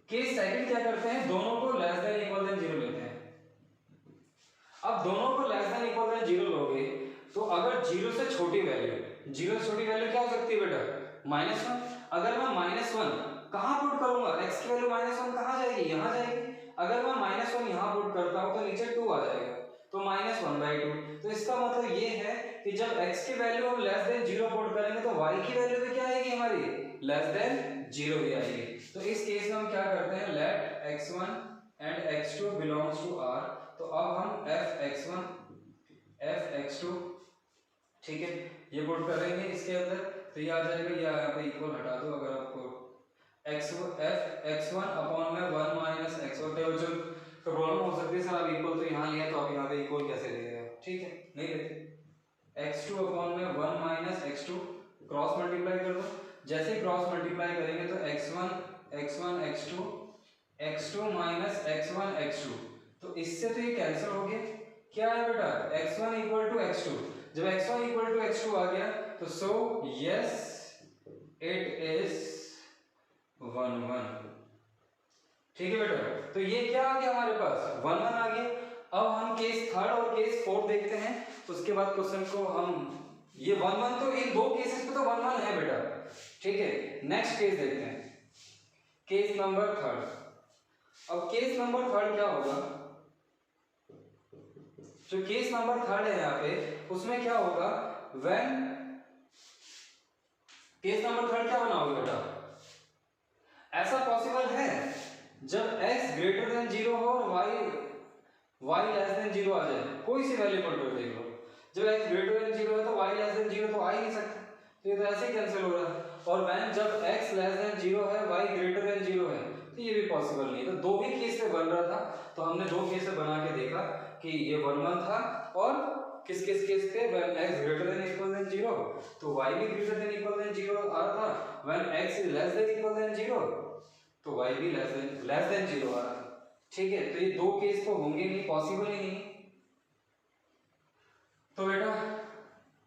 केस सेकंड क्या करते हैं, दोनों को less than equal than zero लेते हैं। अब दोनों को less than equal than zero लोगे तो अगर जीरो से छोटी वैल्यू, जीरो से छोटी वैल्यू क्या हो सकती है बेटा, -1। अगर मैं -1 कहाँ पुट करूंगा, x की वैल्यू -1 कहाँ जाएगी, यहाँ जाएगी। अगर मैं -1 यहाँ पुट करता हूँ तो नीचे 2 आ जाएगा, तो -1/2। तो इसका मतलब ये है कि जब x की वैल्यू हम लेस देन जीरो पुट करेंगे तो y की वैल्यू भी क्या आएगी हमारी, लेस देन जीरो ही आएगी। तो इस केस में हम क्या करते हैं, let x1 and x2 belongs to r। तो अब हम fx1 fx2, ठीक है, ये पुट करेंगे इसके अंदर तो ये आ जाएगा, ये यहाँ पे इक्वल हटा दो, अगर आपको x1 अपॉन में 1 माइनस एक्स, और जो प्रॉब्लम हो सकती है सर अब इक्वल तो यहाँ लिया तो आप यहाँ पे इक्वल कैसे ले रहे हो, ठीक है, नहीं लेते। x2 अपॉन में 1 माइनस x2 क्रॉस मल्टीप्लाई कर दो। जैसे क्रॉस मल्टीप्लाई करेंगे तो x1 x2 minus x1 x2, तो इससे तो ये कैंसिल हो गया। क्या है बेटा, x1 इक्वल टू x2। जब x1 इक्वल टू x2 आ गया तो सो यस इट इज 1 1, ठीक है बेटा। तो ये क्या आ गया हमारे पास, 1 1 आ गया। अब हम केस थर्ड और केस फोर्थ देखते हैं, उसके बाद क्वेश्चन को हम, ये 1 1 तो इन दो केसेस पे तो 1 1 है बेटा, ठीक है। नेक्स्ट केस देखते हैं, केस नंबर थर्ड। अब केस नंबर थर्ड क्या होगा, जो केस नंबर थर्ड है यहाँ पे उसमें क्या होगा, व्हेन, केस नंबर थर्ड क्या बना होगा बेटा, ऐसा पॉसिबल है जब x ग्रेटर देन जीरो हो और y लेस देन जीरो आ जाए, कोई सी वैल्यू पर देख लो, जब x ग्रेटर देन जीरो है तो y लेस देन जीरो तो आ ही नहीं सकता। तो ये तो ऐसे ही कैंसिल हो रहा है। और वैन जब x लेस देन 0 है, y ग्रेटर देन 0 है, तो ये भी पॉसिबल नहीं है। तो दो ही केस पे बन रहा था, तो हमने दो केस पे बना के देखा कि ये 1 1 था, और किस किस केस पे when x greater than equal than 0 तो y भी ग्रेटर देन इक्वल देन 0 आ रहा था, when x is less than equal than 0 तो y भी लेस देन 0 आ रहा था। ठीक है, तो ये दो केस तो होंगे नहीं, पॉसिबल ही नहीं। तो बेटा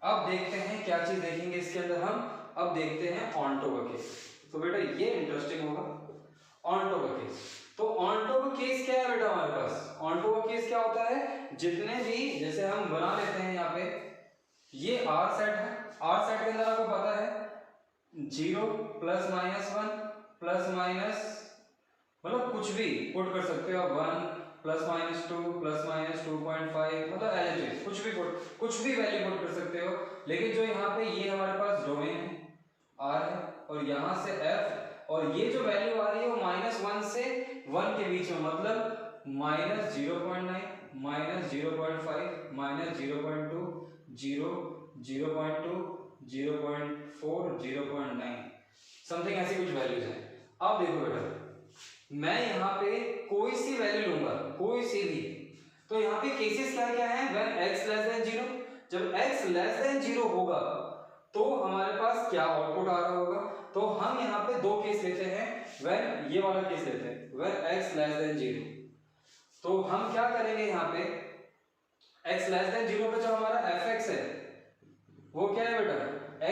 अब देखते हैं क्या चीज देखेंगे इसके अंदर हम। अब देखते हैं ऑनटो का केस। तो बेटा ये इंटरेस्टिंग होगा, ऑनटो का केस। तो ऑनटो का केस क्या है बेटा हमारे पास? ऑनटो का केस क्या होता है, जितने भी, जैसे हम बना लेते हैं यहाँ पे, ये आर सेट है, आर सेट के अंदर आपको पता है 0 प्लस माइनस 1 प्लस माइनस, मतलब कुछ भी पुट कर सकते हो आप, 1 प्लस माइनस 2 प्लस माइनस 2.5, मतलब एलजेब्रिक कुछ भी वैल्यू पुट कर सकते हो। लेकिन जो यहाँ पे ये हमारे पास डोमेन है आर है, और यहाँ से एफ, और ये जो वैल्यू आ रही है वो -1 से 1 के बीच में, मतलब -0.9 -0.5 -0.2 0 0.2 0.4 0.9 समथिंग ऐसी कुछ वैल्यूज हैं। अब देखो बेटा, मैं यहाँ पे कोई सी वैल्यू लूंगा, कोई सी भी, तो यहाँ पे केसेस क्या क्या है, व्हेन x लेस देन 0, जब x लेस देन 0 होगा तो हमारे पास क्या आउटपुट आ रहा होगा। तो हम यहाँ पे दो केस लेते हैं, व्हेन ये वाला केस लेते हैं, व्हेन x लेस देन 0, तो हम क्या करेंगे यहाँ पे, x लेस देन 0 पे जो हमारा fx है वो क्या है बेटा,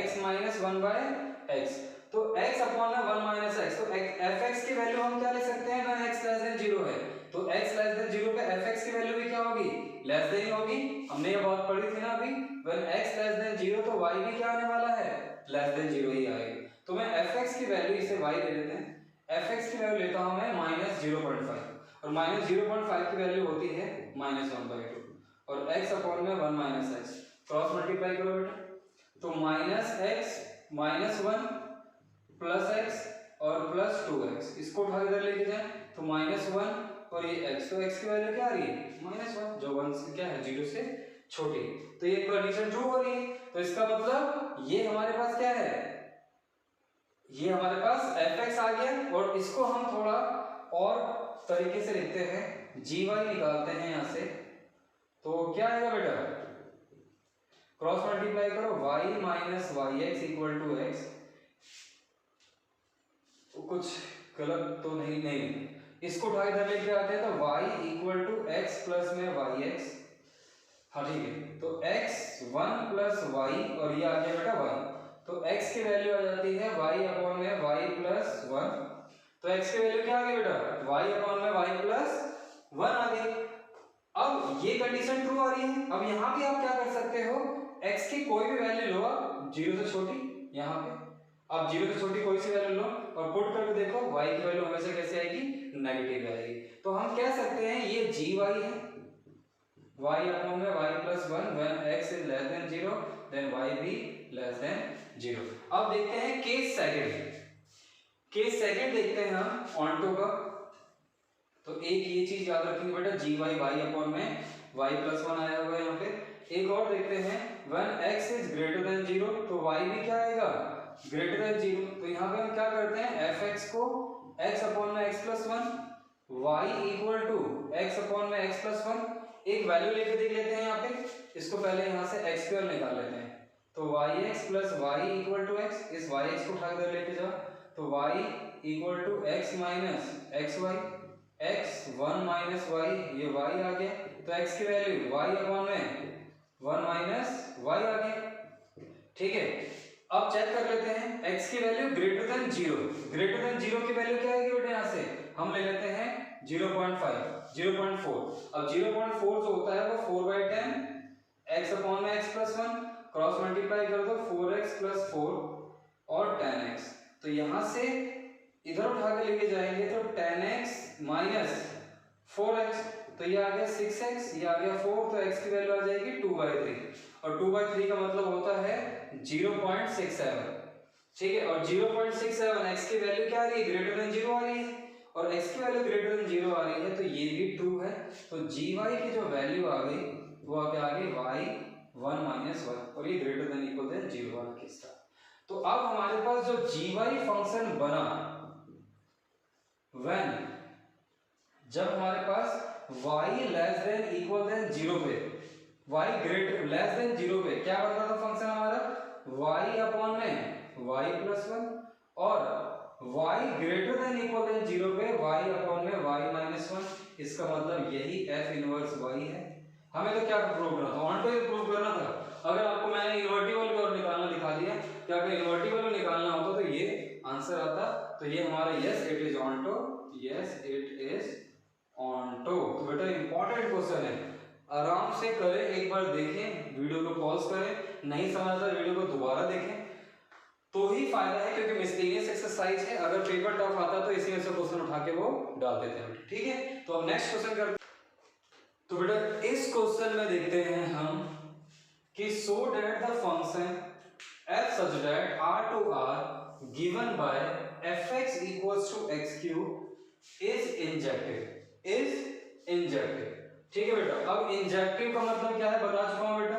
x माइनस 1/x, तो x अपॉन में 1 माइनस x, तो fx की वैल्यू हम क्या ले सकते हैं, व्हेन x लेस देन 0 है, तो x लेस देन 0 पे fx की वैल्यू भी क्या होगी, लेस देन ही होगी। हमने ये बात पढ़ी थी ना अभी, व्हेन x लेस देन 0 तो y भी क्या आने वाला है, लेस देन 0 ही आएगा। तो मैं fx की वैल्यू, इसे y ले लेते हैं, fx की वैल्यू लेता हूं मैं -0.5, और -0.5 की वैल्यू होती है -1/2, और x अपॉन में 1 माइनस x, क्रॉस मल्टीप्लाई करो बेटा, तो -x -1 प्लस x और प्लस 2x, इसको उठा के इधर लेके जाए तो -1 और ये x, तो x की वैल्यू क्या आ रही है, -1, जो 1 से क्या है, 0 से छोटी, तो ये कंडीशन ट्रू हो रही है। तो इसका मतलब ये हमारे पास क्या है, ये हमारे पास fx आ गया, और इसको हम थोड़ा और तरीके से लिखते हैं, gy निकालते हैं यहाँ से, तो क्या आएगा बेटा, क्रॉस मल्टीप्लाई करो, y minus yx equal to x, कुछ गलत तो नहीं, इसको उठा इधर लेके आते हैं, तो y equal to x plus में yx, हाँ ठीक है, तो x 1 प्लस y, और ये आ गया बेटा y, तो x की वैल्यू आ जाती है y अपॉन में y प्लस 1, तो x की वैल्यू क्या आ गई बेटा, y अपॉन में y प्लस 1 आ गई। अब ये कंडीशन ट्रू आ रही है। अब यहाँ भी आप क्या कर सकते हो, x की कोई भी वैल्यू लो आप, 0 से छोटी, यहाँ पे आप 0 से छोटी कोई सी वैल्यू लो और पुट करके देखो, y की वैल्यू हमेशा कैसे आएगी, नेगेटिव आएगी। तो हम कह सकते हैं ये gy है, y अपॉन में y plus 1, when x is less than 0 then y भी लेस देन 0। अब देखते हैं केस सेकंड, केस सेकंड देखते हैं हम ऑनटो का। तो एक ये चीज याद रखेंगे बेटा, gy y अपॉन में y प्लस 1 आया हुआ है यहाँ पे। एक और देखते हैं, when x is greater than 0 तो y भी क्या आएगा, ग्रेटर देन 0। तो यहाँ पे हम क्या करते हैं, fx को x अपॉन में x plus 1, y equal to x upon में x प्लस 1, एक वैल्यू लेके देख लेते हैं यहाँ पे, इसको पहले यहाँ से x स्क्वायर निकाल लेते हैं, तो yx plus y equal to x, इस yx को उठा कर लेके जाओ, तो y equal to x minus xy, x 1 minus y, ये y आ गया, तो x की वैल्यू y अपॉन में 1 माइनस y आ गया। ठीक है, अब चेक कर लेते हैं x की value greater than 0, greater than 0 की वैल्यू क्या आएगी बेटा, यहाँ से हम ले लेते हैं 0.5 0.4, अब 0.4 जो होता है वो 4/10 x अपॉन में x प्लस 1, क्रॉस मल्टीप्लाई कर दो 4x प्लस 4 और 10x, तो यहाँ से इधर उठा के लेके जाएंगे तो 10x माइनस 4x, तो ये आ गया 6x, ये आ गया 4, तो x की वैल्यू आ जाएगी 2/3, और 2/3 का मतलब होता है 0.67। ठीक है, और 0.67 x की वैल्यू क्या आ रही है, ग्रेटर देन 0 आ रही है, और x की वैल्यू ग्रेटर देन 0 आ रही है, तो ये भी ट्रू है। तो gy की जो वैल्यू आ गई वो क्या आ गई, y 1 माइनस 1, और ये ग्रेटर देन इक्वल देन 0 वाला केस था। तो अब हमारे पास जो GY फंक्शन बना व्हेन, जब हमारे पास y less than equal than 0 पे, y ग्रेटर लेस देन 0 पे क्या बन रहा था फंक्शन हमारा y अपॉन में y प्लस 1, और y greater than equal than 0 पे y अपॉन में y माइनस 1। इसका मतलब यही f इनवर्स y है। हमें तो क्या प्रूव करना था, ऑन टू प्रूव करना था। अगर आपको मैंने इन्वर्टिबल की ओर निकालना दिखा दिया कि अगर इन्वर्टिबल निकालना होता तो ये आंसर आता। तो ये हमारा yes it is onto, yes it is onto. तो बेटा इंपॉर्टेंट क्वेश्चन है, आराम से करें, एक बार देखें, वीडियो को पॉज करें, नहीं समझ आता वीडियो को दोबारा देखें तो ही फायदा है, क्योंकि मिसलेनियस एक्सरसाइज है। अगर पेपर टफ आता तो इसी में से क्वेश्चन उठा के वो डाल देते हैं। ठीक है, तो अब नेक्स्ट क्वेश्चन करते। तो बेटा इस क्वेश्चन में देखते हैं हम कि so that the function f such that r to r given by fx equals to x cube is injective, is injective। ठीक है बेटा, अब इंजेक्टिव का मतलब क्या है बता चुका हूं बेटा,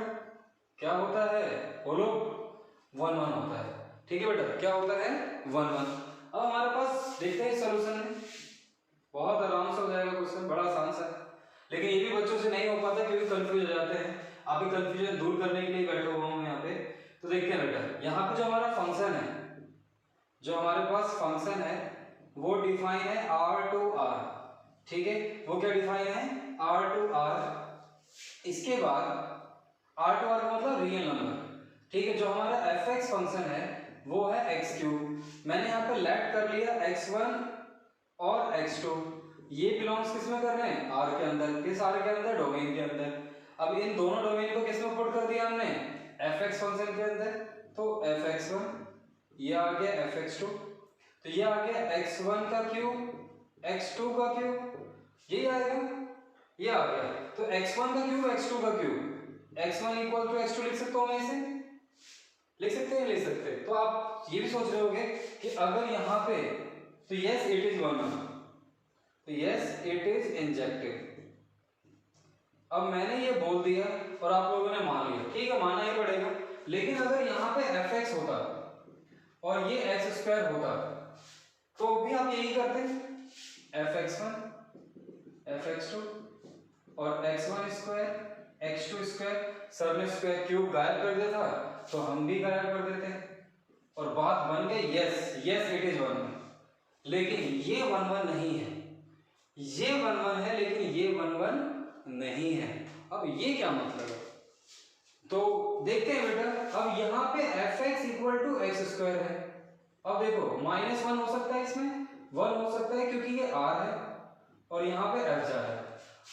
क्या होता है बोलो, 1 1 होता है। ठीक है बेटा, क्या होता है 1 1। अब हमारे पास देखते हैं सॉल्यूशन में, बहुत आराम से हो जाएगा क्वेश्चन, बड़ा आसान सा है, लेकिन ये भी बच्चों से नहीं हो पाता क्योंकि कंफ्यूज हो जाते हैं। आप भी कंफ्यूजन दूर करने के लिए बैठे हुआ हूं यहाँ पे। तो देखते हैं बेटा, यहाँ पे जो हमारा फंक्शन है, जो हमारे पास फंक्शन है वो डिफाइन है r to r। ठीक है, वो क्या डिफाइन है r to r। इसके बाद r to r का मतलब रियल नंबर। ठीक है, जो हमारा fx फंक्शन है वो है x क्यूब। मैंने यहाँ पे लेट कर लिया x1 और x2, ये बिलोंग्स किस में कर रहे हैं R के अंदर, किस R के अंदर, डोमेन के अंदर। अब इन दोनों डोमेन को किस में पुट कर दिया हमने, fx फंक्शन के अंदर। तो fx1 ये आ गया fx2, तो ये आ गया x1 का क्यूब x2 का क्यूब, ये आएगा, ये आ गया। तो x1 का क्यूब x2 का cube, x1 equal to x2 लिख सकता हूं मैं इसे, लिख सकते हैं, लिख सकते हैं। तो आप ये भी सोच रहे होंगे कि अगर यहाँ पे, तो यस इट इज 1 1, तो यस इट इज इंजेक्टिव। अब मैंने ये बोल दिया और आप लोगों ने मान लिया, ठीक है, मानना ही पड़ेगा। लेकिन अगर यहाँ पे fx होता और ये x स्क्वायर होता तो भी आप यही करते, fx1 fx2 और x1 square x2 square. Sir ने स्क्वायर क्यूब गायब कर दिया था तो हम भी गायब कर देते हैं और बात बन गई यस, यस इट इज 1 1। लेकिन ये 1 1 नहीं है, ये 1 1 है लेकिन ये 1 1 नहीं है। अब ये क्या मतलब है, तो देखते हैं बेटा। अब यहाँ पे fx equal to x square है। अब देखो -1 हो सकता है, इसमें 1 हो सकता है क्योंकि ये r है और यहाँ पे f जा रहा है।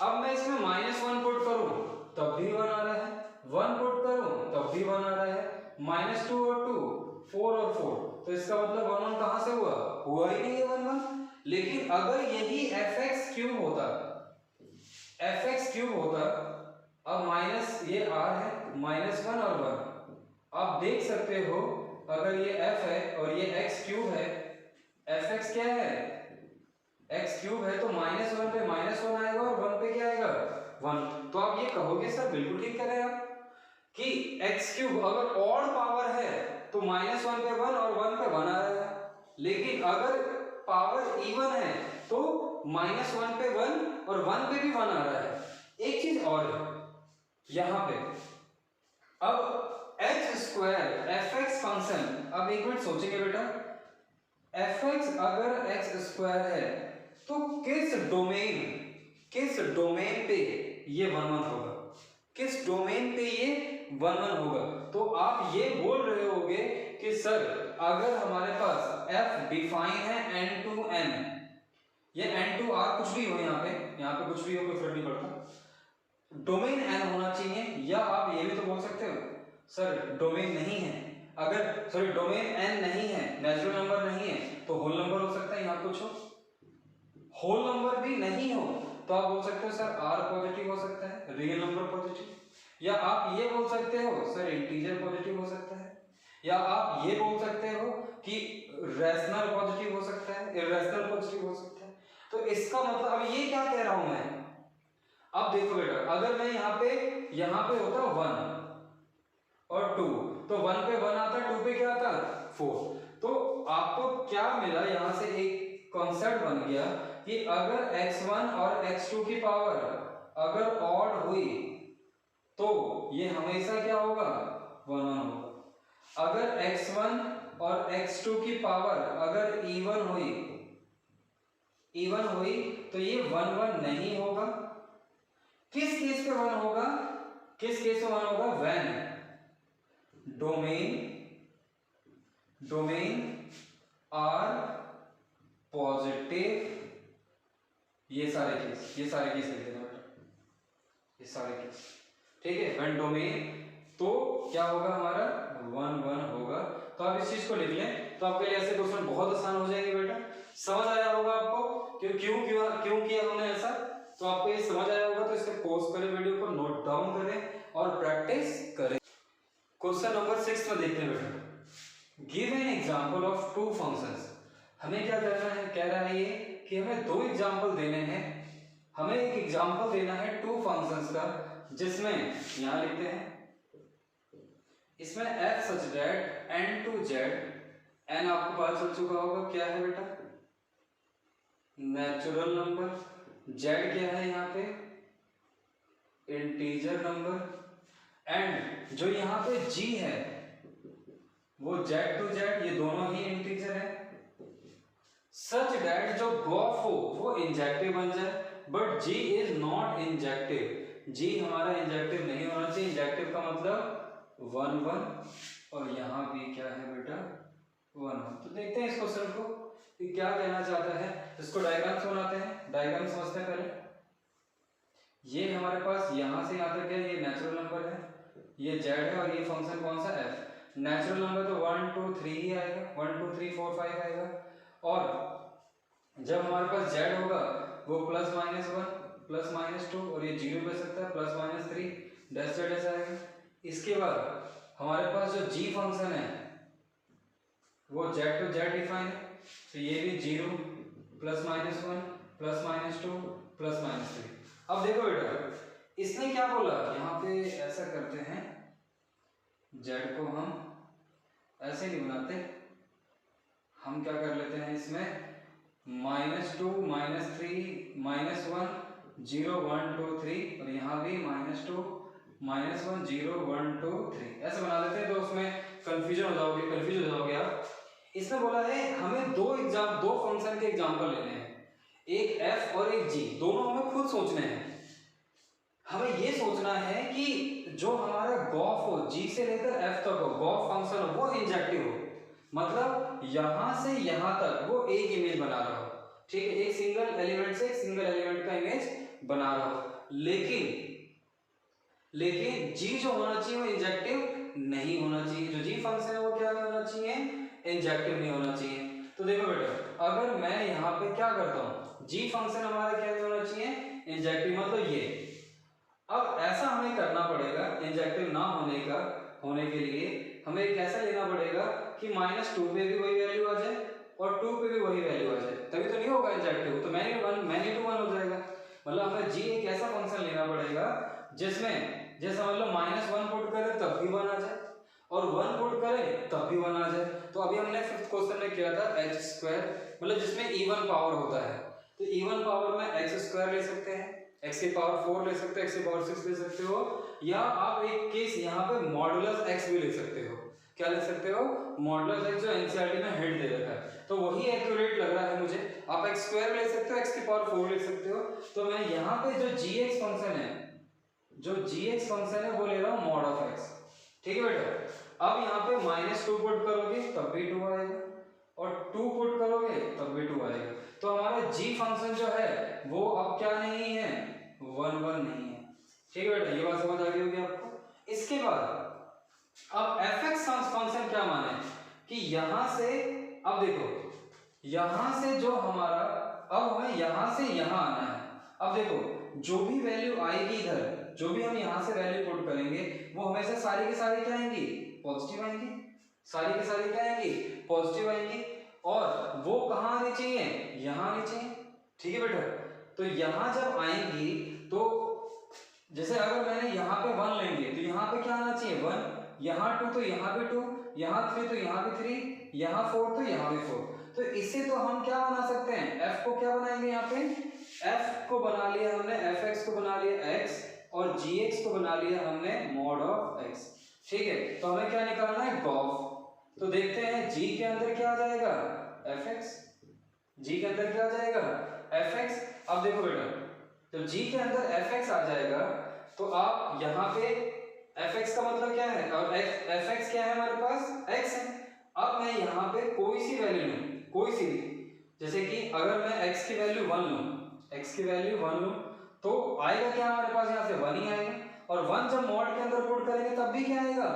अब मैं इसमें -1 पुट करूं तब भी 1 आ रहा है, 1 पुट करूं तब भी 1 आ रहा है, -2 और 2 4 और 4, तो इसका मतलब 1 1 कहां से हुआ ही नहीं है 1 1। लेकिन अगर यही fx क्यूब होता, fx क्यूब होता, अब माइनस ये r है, -1 और 1, आप देख सकते हो अगर ये f है और ये x क्यूब है, fx क्या है x क्यूब है, तो -1 पे -1 आएगा और 1 पे क्या आएगा 1। तो आप ये कहोगे सर बिल्कुल ठीक कह रहे हैं आप कि x क्यूब अगर ऑड पावर है तो -1 पे 1 और 1 पे 1 आ रहा है, लेकिन अगर पावर इवन है तो -1 पे 1 और 1 पे भी 1 आ रहा है। एक चीज और है यहाँ पे, अब h स्क्वायर fx फंक्शन, अब एक मिनट सोचेंगे बेटा, fx अगर x स्क्वायर है तो किस डोमेन पे ये 1 1 होगा, किस डोमेन पे ये 1 1 होगा। तो आप ये बोल रहे होगे कि सर अगर हमारे पास f डिफाइन है n to n, ये n to r कुछ भी हो, यहाँ पे कुछ भी हो कोई फर्क नहीं पड़ता, डोमेन n होना चाहिए। या आप ये भी तो बोल सकते हो सर डोमेन नहीं है, अगर सॉरी डोमेन n नहीं है, नेचुरल नंबर नहीं है, तो होल नंबर हो सकता है, यहाँ कुछ हो, होल नंबर भी नहीं हो तो आप बोल सकते हो सर r पॉजिटिव हो सकता है, रियल नंबर पॉजिटिव। या आप ये बोल सकते हो सर इंटीजर पॉजिटिव हो सकता है, या आप ये बोल सकते हो कि रैशनल पॉजिटिव हो सकता है, इरेशनल पॉजिटिव हो सकता है। तो इसका मतलब अब ये क्या कह रहा हूं मैं, अब देखो बेटा, अगर मैं यहाँ पे होता 1 और 2, तो 1 पे 1 आता, 2 पे क्या आता 4। तो आपको क्या मिला यहाँ से, एक कॉन्सेप्ट बन गया कि अगर x1 और x2 की पावर अगर ऑड हुई तो ये हमेशा क्या होगा, 1 1 होगा। अगर x1 और x2 की पावर अगर इवन हुई तो ये 1 1 नहीं होगा। किस केस पे 1 होगा, किस केस में 1 होगा, व्हेन डोमेन आर पॉजिटिव, ये सारे केस लिख देना बेटा, ये सारे केस, ठीक है। व्हेन डोमेन, तो क्या होगा हमारा 1 1 होगा। तो आप इस चीज को लिख लें तो आपके लिए ऐसे क्वेश्चन बहुत आसान हो जाएंगे बेटा। समझ आया होगा आपको क्यों किया हमने ऐसा, तो आपको ये समझ आया होगा। तो इसको पॉज करें, वीडियो को नोट डाउन करें और प्रैक्टिस करें। क्वेश्चन नंबर 6 में देखते हैं बेटा, give an example of two functions. हमें क्या करना है, कह रहा है ये कि हमें दो एग्जांपल देने हैं। हमें एक एग्जांपल देना है टू फंक्शंस का, जिसमें यहां लिखते हैं, इसमें f such that n to z, n आपको पता चल चुका होगा क्या है बेटा, नेचुरल नंबर, z क्या है यहाँ पे, इंटीजर नंबर, एंड जो यहाँ पे g है वो z to z, ये दोनों ही इंटीजर है। सच दैट जो गॉफ हो वो इंजेक्टिव बन जाए, but g is not injective, g हमारा इंजेक्टिव नहीं होना चाहिए। इंजेक्टिव का मतलब 1 1, और यहाँ भी क्या है बेटा 1 1। तो देखते हैं इस क्वेश्चन को कि क्या कहना चाहता है। इसको डायग्राम्स बनाते हैं, डायग्राम समझते हैं पहले। ये हमारे पास यहाँ से यहाँ तक है, ये नेचुरल नंबर है, ये z है, और ये फंक्शन कौन सा f। नेचुरल नंबर तो 1 2 3 ही आएगा, 1 2 3 4 5 आएगा। और जब हमारे पास z होगा वो +-1 +-2, और ये 0 भी सकता है, +-3 डैश डैश आएगा। इसके बाद हमारे पास जो g फंक्शन है वो z to z डिफाइन है, तो ये भी 0 +-1 +-2 +-3। अब देखो बेटा इसने क्या बोला, यहाँ पे ऐसा करते हैं, z को हम ऐसे नहीं बनाते, हम क्या कर लेते हैं इसमें -2 -3 -1 0 1 2 3, और यहाँ भी -2 -1 0 1 2 3 ऐसे बना लेते हैं। तो उसमें कंफ्यूज हो जाओगे आप। इसने बोला है हमें दो फंक्शन के एग्जांपल लेने हैं, एक f और एक g, दोनों हमें खुद सोचने हैं। हमें ये सोचना है कि जो हमारा गॉफ हो, g से लेकर f तक हो, गॉफ फंक्शन हो, वो इंजेक्टिव हो, मतलब यहां से यहां तक वो एक इमेज बना रहा हो, ठीक है, एक सिंगल एलिमेंट से एक सिंगल एलिमेंट का इमेज बना रहा हो। लेकिन g जो होना चाहिए वो इंजेक्टिव नहीं होना चाहिए, जो g फंक्शन है वो क्या नहीं होना चाहिए, इंजेक्टिव नहीं होना चाहिए। तो देखो बेटा अगर मैं यहाँ पे क्या करता हूँ, g फंक्शन हमारा क्या नहीं होना चाहिए, इंजेक्टिव, मतलब ये। अब ऐसा हमें करना पड़ेगा, इंजेक्टिव ना होने के लिए हमें एक ऐसा लेना पड़ेगा कि -2 पे भी वही वैल्यू आ जाए और 2 पे भी वही वैल्यू आ जाए, तभी तो नहीं होगा इंजेक्टिव, तो मैनी टू 1 हो जाएगा। मतलब हमें g एक ऐसा फंक्शन लेना पड़ेगा जिसमें जैसे मतलब -1 पुट करें तब भी 1 आ जाए, और 1 पुट करें तब भी 1 आ जाए। तो अभी हमने 5th क्वेश्चन में किया था h², मतलब जिसमें इवन पावर होता है, तो इवन पावर में x² ले सकते हैं, x की पावर 4 ले सकते हो, x की पावर 6 ले सकते हो, या आप एक केस यहाँ पे मॉडुलस x भी ले सकते हो। क्या ले सकते हो, मॉडुलस x, जो एनसीईआरटी में हेड दे रखा है, तो वही एक्यूरेट लग रहा है मुझे। आप x² ले सकते हो, x की पावर 4 ले सकते हो। तो मैं यहाँ पे जो gx फंक्शन है वो ले रहा हूँ mod ऑफ x, ठीक है बेटा। अब यहाँ पे -2 पुट करोगे तब भी 2 आएगा, और 2 पुट करोगे तब भी 2 आएगा। तो हमारा g फंक्शन जो है वो अब क्या नहीं है, 1 1 नहीं है, ठीक है बेटा, ये बात समझ आ गई होगी आपको। इसके बाद अब fx फंक्शन क्या माने कि यहां से, अब देखो यहां से जो हमारा, अब हमें यहां से यहां आना है। अब देखो जो भी वैल्यू आएगी इधर, जो भी हम यहां से वैल्यू पुट करेंगे वो हमेशा सारी की सारी क्या आएंगी, पॉजिटिव आएंगी, सारी की सारी क्या आएंगी, पॉजिटिव आएंगी, और वो कहां आनी चाहिए, यहां आनी चाहिए, ठीक है बेटा। तो यहां जब आएंगी तो जैसे अगर मैंने यहाँ पे 1 लेंगे तो यहाँ पे क्या आना चाहिए 1, यहाँ 2 तो यहाँ भी 2, यहाँ 3 तो यहाँ भी 3, यहाँ 4 तो यहाँ भी 4। तो इससे तो हम क्या बना सकते हैं, f को क्या बनाएंगे, यहाँ पे f को बना लिया हमने, fx को बना लिया x, और gx को बना लिया हमने mod ऑफ x। ठीक है, तो हमें क्या निकालना है, गॉफ। तो देखते हैं g के अंदर क्या आ जाएगा, fx, g के अंदर क्या आ जाएगा, fx। अब देखो बेटा, जब g के अंदर fx आ जाएगा तो आप यहाँ पे fx का मतलब क्या है, और fx क्या है हमारे पास, x है। अब मैं यहाँ पे कोई सी वैल्यू लूँ, कोई सी भी, जैसे कि अगर मैं x की वैल्यू 1 लूँ, x की वैल्यू 1 लूँ, तो आएगा क्या हमारे पास, यहाँ से 1 ही आएगा। और 1 जब मॉड के अंदर पुट करेंगे तब भी क्या आएगा,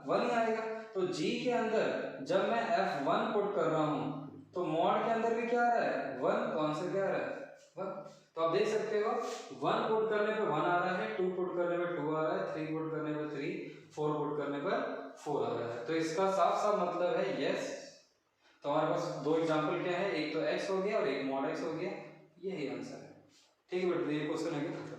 1 ही आएगा। तो g के अंदर जब मैं f1 पुट कर रहा हूँ तो मॉड के अंदर भी क्या आ रहा है, 1, तो आंसर क्या आ रहा है, 1। तो आप देख सकते हो 1 पुट करने पे 1 आ रहा है, 2 पुट करने पे 2 आ रहा है, 3 पुट करने पे 3, 4 पुट करने पर 4 आ रहा है। तो इसका साफ साफ मतलब है यस। तो हमारे पास दो एग्जांपल क्या है, एक तो x हो गया और एक mod x हो गया, यही आंसर है। ठीक है बेटा, ये क्वेश्चन है।